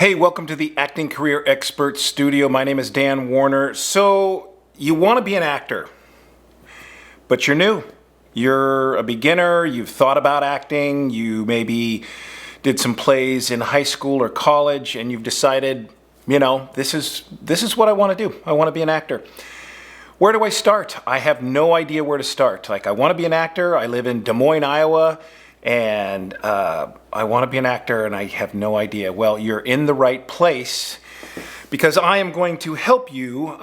Hey, welcome to the Acting Career Expert Studio. My name is Dan Warner. So, you want to be an actor, but you're new. You're a beginner, you've thought about acting, you maybe did some plays in high school or college, and you've decided, this is what I want to do. I want to be an actor. Where do I start? I have no idea where to start. I want to be an actor. I live in Des Moines, Iowa. And I want to be an actor and I have no idea. Well, you're in the right place because I am going to help you,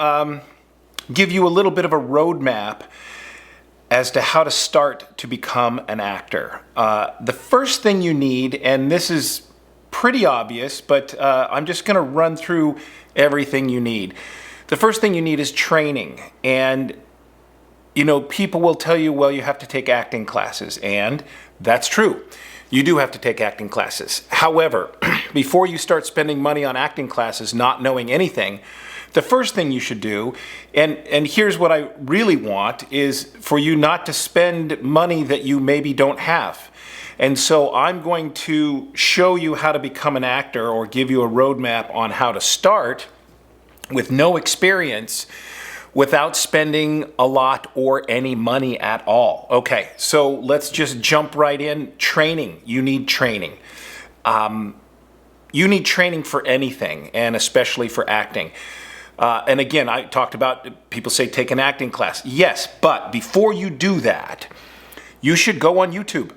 give you a little bit of a roadmap as to how to start to become an actor. The first thing you need, and this is pretty obvious, but I'm just going to run through everything you need. The first thing you need is training. And people will tell you, well, you have to take acting classes, and that's true. You do have to take acting classes. However, before you start spending money on acting classes, not knowing anything, the first thing you should do, and here's what I really want, is for you not to spend money that you maybe don't have. And so I'm going to show you how to become an actor or give you a roadmap on how to start with no experience without spending a lot or any money at all. Okay, so let's just jump right in. Training. You need training. You need training for anything, and especially for acting. And again, I talked about, people say take an acting class. Yes, but before you do that, you should go on YouTube,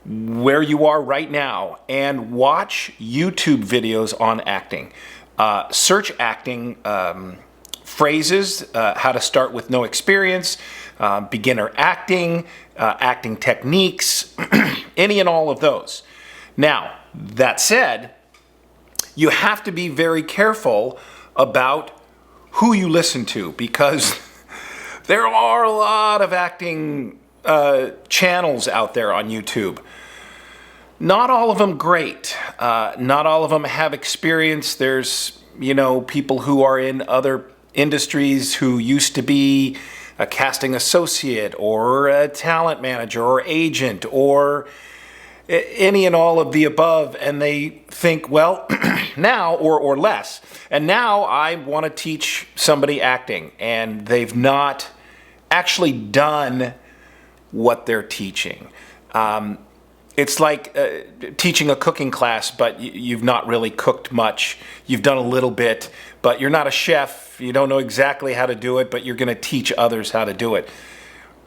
where you are right now, and watch YouTube videos on acting. Search acting phrases, how to start with no experience, beginner acting, acting techniques, any and all of those. Now, that said, you have to be very careful about who you listen to, because there are a lot of acting channels out there on YouTube. Not all of them great. Not all of them have experience. There's, people who are in other industries who used to be a casting associate or a talent manager or agent or any and all of the above, and they think, well, now, or less, and now I want to teach somebody acting, and they've not actually done what they're teaching. It's like teaching a cooking class, but you've not really cooked much. You've done a little bit, but you're not a chef. You don't know exactly how to do it, but you're going to teach others how to do it.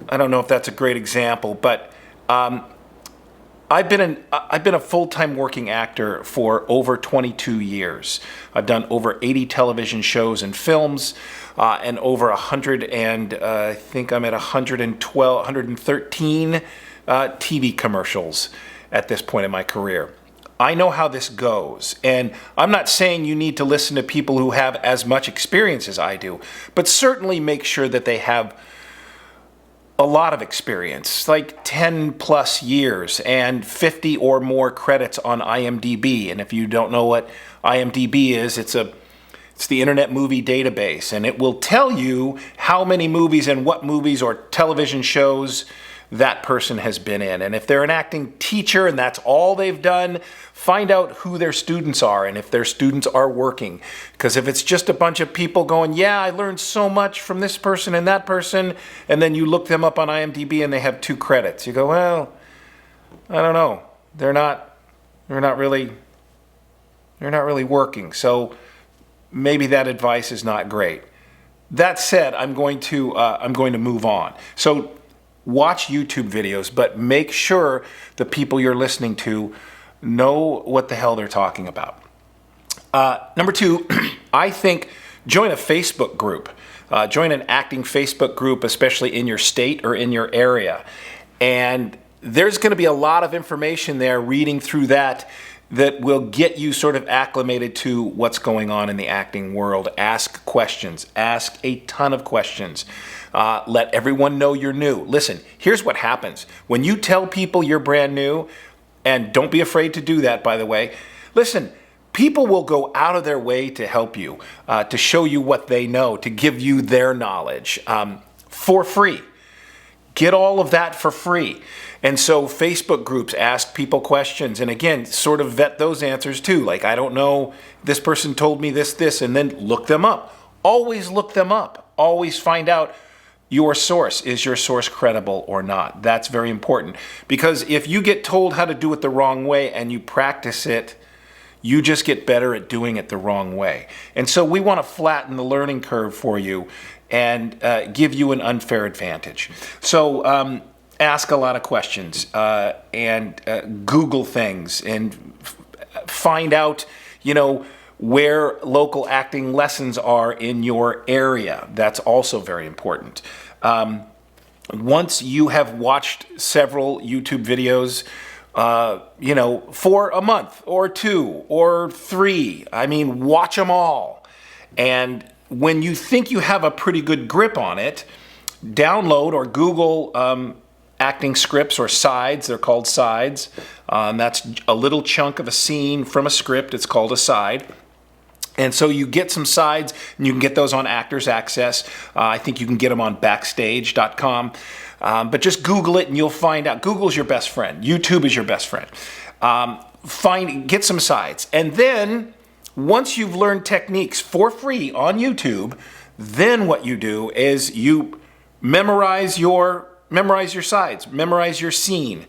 I don't know if that's a great example, but I've been a full-time working actor for over 22 years. I've done over 80 television shows and films, and over 100, and I think I'm at 112, 113 TV commercials at this point in my career. I know how this goes, and I'm not saying you need to listen to people who have as much experience as I do, but certainly make sure that they have a lot of experience, like 10 plus years and 50 or more credits on IMDb. And if you don't know what IMDb is, it's the Internet Movie Database, and it will tell you how many movies and what movies or television shows that person has been in. And if they're an acting teacher and that's all they've done, find out who their students are and if their students are working. Because if it's just a bunch of people going, yeah, I learned so much from this person and that person, and then you look them up on IMDb and they have 2 credits, you go, well, I don't know. They're not really working. So maybe that advice is not great. That said, I'm going to move on. So watch YouTube videos, but make sure the people you're listening to know what the hell they're talking about. Number 2, I think join a Facebook group. Join an acting Facebook group, especially in your state or in your area. And there's going to be a lot of information there, reading through that will get you sort of acclimated to what's going on in the acting world. Ask questions. Ask a ton of questions. Let everyone know you're new. Listen, here's what happens. When you tell people you're brand new, and don't be afraid to do that, by the way, listen, people will go out of their way to help you, to show you what they know, to give you their knowledge for free. Get all of that for free. And so Facebook groups, ask people questions. And again, sort of vet those answers too. Like, I don't know, this person told me this, and then look them up. Always look them up. Always find out your source. Is your source credible or not? That's very important. Because if you get told how to do it the wrong way and you practice it, you just get better at doing it the wrong way. And so we want to flatten the learning curve for you and give you an unfair advantage. So ask a lot of questions and Google things and find out, where local acting lessons are in your area. That's also very important. Once you have watched several YouTube videos, for a month or 2 or 3, watch them all. And when you think you have a pretty good grip on it, download or Google acting scripts or sides. They're called sides. That's a little chunk of a scene from a script. It's called a side. And so you get some sides, and you can get those on Actors Access. I think you can get them on Backstage.com. But just Google it, and you'll find out. Google's your best friend. YouTube is your best friend. Get some sides. And then, once you've learned techniques for free on YouTube, then what you do is you memorize your sides, memorize your scene,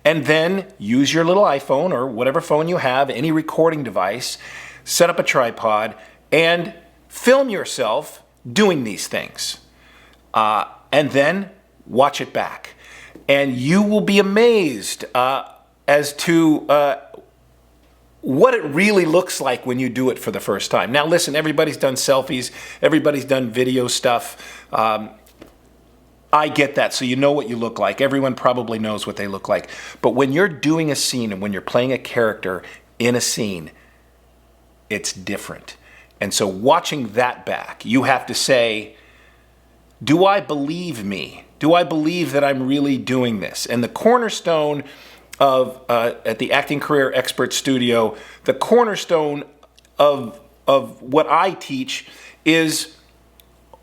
and then use your little iPhone or whatever phone you have, any recording device, set up a tripod, and film yourself doing these things. And then watch it back. And you will be amazed as to what it really looks like when you do it for the first time. Now listen, everybody's done selfies, everybody's done video stuff. I get that, so you know what you look like. Everyone probably knows what they look like. But when you're doing a scene and when you're playing a character in a scene, it's different. And so watching that back, you have to say, do I believe me? Do I believe that I'm really doing this? And the cornerstone of, at the Acting Career Expert Studio, the cornerstone of what I teach is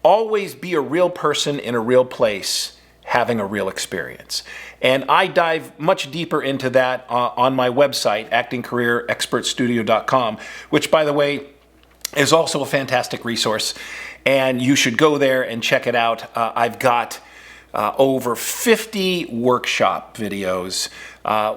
always be a real person in a real place, having a real experience. And I dive much deeper into that on my website, actingcareerexpertstudio.com, which, by the way, is also a fantastic resource. And you should go there and check it out. I've got over 50 workshop videos.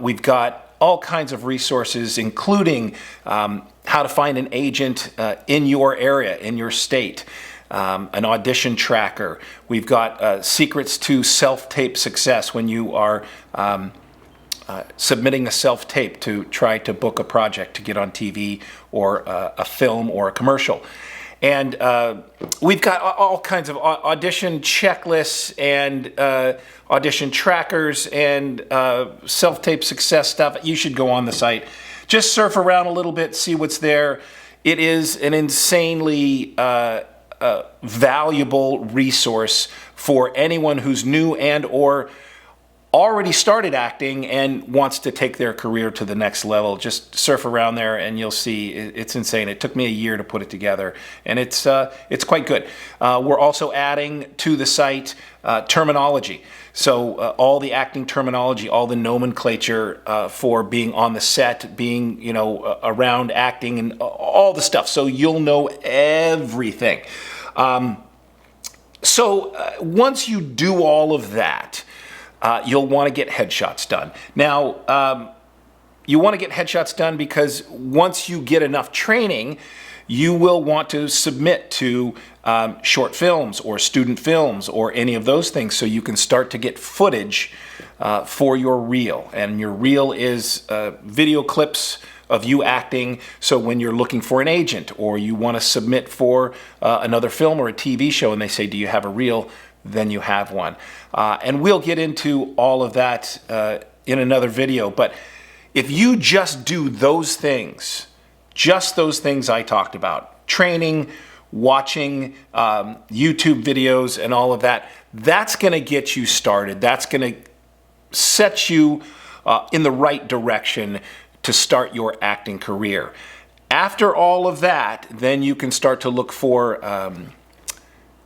We've got all kinds of resources, including how to find an agent in your area, in your state. An audition tracker. We've got secrets to self-tape success when you are submitting a self-tape to try to book a project to get on TV or a film or a commercial. And we've got all kinds of audition checklists and audition trackers and self-tape success stuff. You should go on the site. Just surf around a little bit, see what's there. It is an insanely valuable resource for anyone who's new and or already started acting and wants to take their career to the next level. Just surf around there and you'll see it's insane. It took me a year to put it together, and it's quite good. We're also adding to the site terminology. So all the acting terminology, all the nomenclature for being on the set, being around acting, and all the stuff. So you'll know everything. Once you do all of that, you'll want to get headshots done. Now, you want to get headshots done because once you get enough training, you will want to submit to short films or student films or any of those things, so you can start to get footage for your reel. And your reel is video clips of you acting. So when you're looking for an agent or you want to submit for another film or a TV show and they say, do you have a reel? Then you have one. And we'll get into all of that in another video. But if you just do those things, just those things I talked about, training, watching YouTube videos and all of that, that's going to get you started. That's going to set you in the right direction to start your acting career. After all of that, then you can start to look for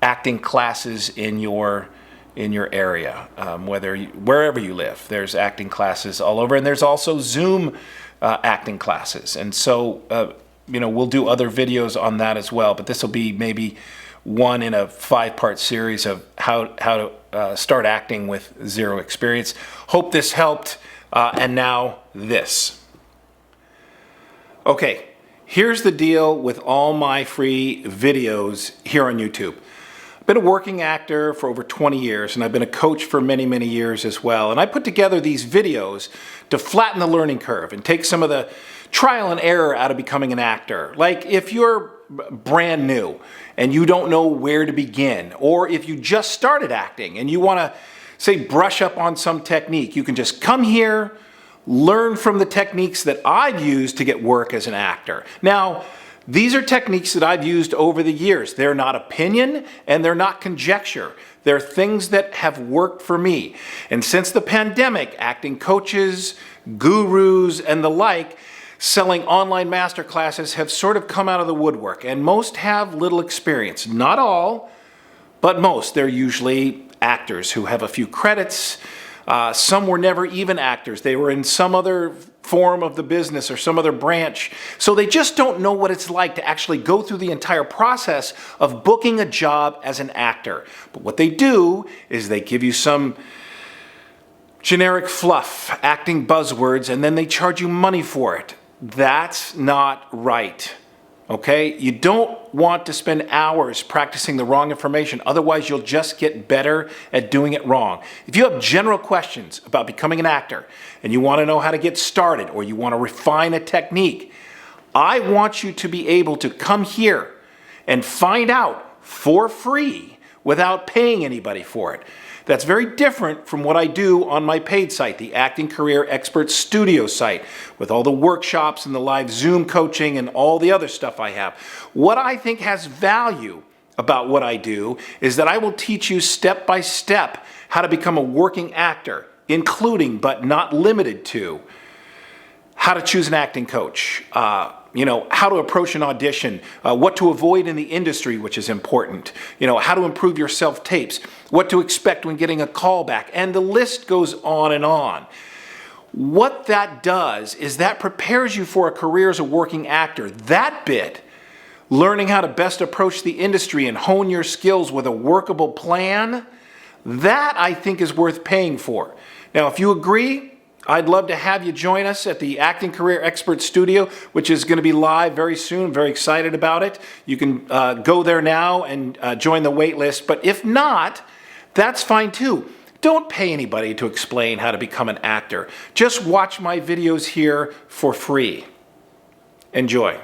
acting classes in your in your area, wherever you live. There's acting classes all over, and there's also Zoom acting classes. And so, we'll do other videos on that as well, but this will be maybe one in a 5-part series of how to start acting with zero experience. Hope this helped. And now this. Okay, here's the deal with all my free videos here on YouTube. I've been a working actor for over 20 years, and I've been a coach for many, many years as well. And I put together these videos to flatten the learning curve and take some of the trial and error out of becoming an actor. Like if you're brand new and you don't know where to begin, or if you just started acting and you want to, say, brush up on some technique, you can just come here, learn from the techniques that I've used to get work as an actor. Now, these are techniques that I've used over the years. They're not opinion and they're not conjecture. They're things that have worked for me. And since the pandemic, acting coaches, gurus, and the like selling online masterclasses have sort of come out of the woodwork, and most have little experience. Not all, but most. They're usually actors who have a few credits. Some were never even actors. They were in some other form of the business or some other branch. So they just don't know what it's like to actually go through the entire process of booking a job as an actor. But what they do is they give you some generic fluff, acting buzzwords, and then they charge you money for it. That's not right. Okay? You don't want to spend hours practicing the wrong information. Otherwise, you'll just get better at doing it wrong. If you have general questions about becoming an actor and you want to know how to get started, or you want to refine a technique, I want you to be able to come here and find out for free without paying anybody for it. That's very different from what I do on my paid site, the Acting Career Expert Studio site, with all the workshops and the live Zoom coaching and all the other stuff I have. What I think has value about what I do is that I will teach you step by step how to become a working actor, including but not limited to how to choose an acting coach, how to approach an audition, what to avoid in the industry, which is important, how to improve your self-tapes, what to expect when getting a callback, and the list goes on and on. What that does is that prepares you for a career as a working actor. That bit, learning how to best approach the industry and hone your skills with a workable plan, that I think is worth paying for. Now, if you agree, I'd love to have you join us at the Acting Career Expert Studio, which is going to be live very soon. Very excited about it. You can go there now and join the wait list. But if not, that's fine too. Don't pay anybody to explain how to become an actor. Just watch my videos here for free. Enjoy.